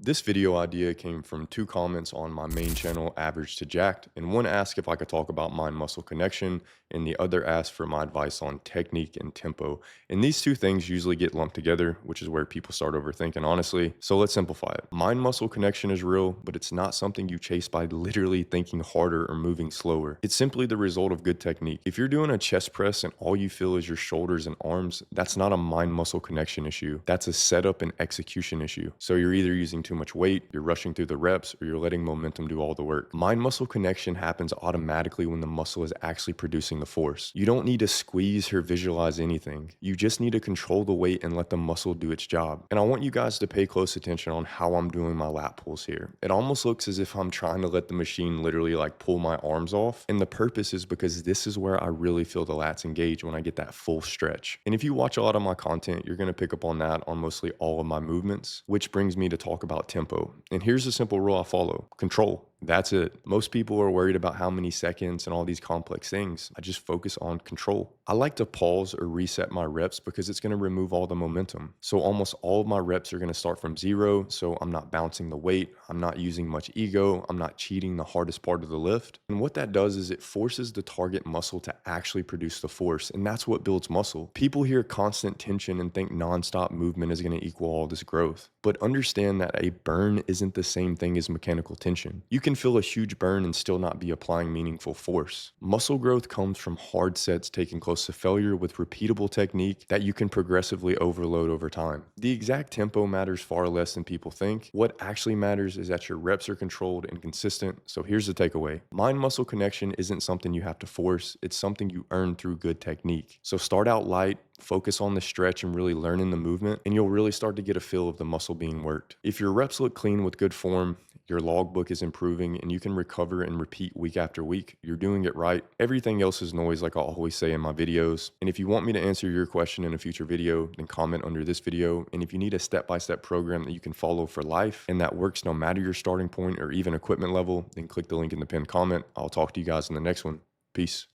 This video idea came from two comments on my main channel, Average to Jacked, and one asked if I could talk about mind muscle connection, and the other asked for my advice on technique and tempo. And these two things usually get lumped together, which is where people start overthinking, honestly. So let's simplify it. Mind muscle connection is real, but it's not something you chase by literally thinking harder or moving slower. It's simply the result of good technique. If you're doing a chest press and all you feel is your shoulders and arms, that's not a mind muscle connection issue. That's a setup and execution issue. So you're either using too much weight, you're rushing through the reps, or you're letting momentum do all the work. Mind muscle connection happens automatically when the muscle is actually producing the force. You don't need to squeeze or visualize anything. You just need to control the weight and let the muscle do its job. And I want you guys to pay close attention on how I'm doing my lat pulls here. It almost looks as if I'm trying to let the machine literally like pull my arms off. And the purpose is because this is where I really feel the lats engage when I get that full stretch. And if you watch a lot of my content, you're going to pick up on that on mostly all of my movements, which brings me to talk about tempo. And here's a simple rule I follow: control. That's it. Most people are worried about how many seconds and all these complex things. I just focus on control. I like to pause or reset my reps because it's going to remove all the momentum. So almost all of my reps are going to start from zero. So I'm not bouncing the weight. I'm not using much ego. I'm not cheating the hardest part of the lift. And what that does is it forces the target muscle to actually produce the force. And that's what builds muscle. People hear constant tension and think nonstop movement is going to equal all this growth. But understand that a burn isn't the same thing as mechanical tension. You can feel a huge burn and still not be applying meaningful force. Muscle growth comes from hard sets taken close to failure with repeatable technique that you can progressively overload over time. The exact tempo matters far less than people think. What actually matters is that your reps are controlled and consistent. So here's the takeaway: mind muscle connection isn't something you have to force, it's something you earn through good technique. So start out light, focus on the stretch and really learning the movement, and you'll really start to get a feel of the muscle being worked. If your reps look clean with good form, your logbook is improving, and you can recover and repeat week after week, you're doing it right. Everything else is noise, like I always say in my videos. And if you want me to answer your question in a future video, then comment under this video. And if you need a step-by-step program that you can follow for life and that works no matter your starting point or even equipment level, then click the link in the pinned comment. I'll talk to you guys in the next one. Peace.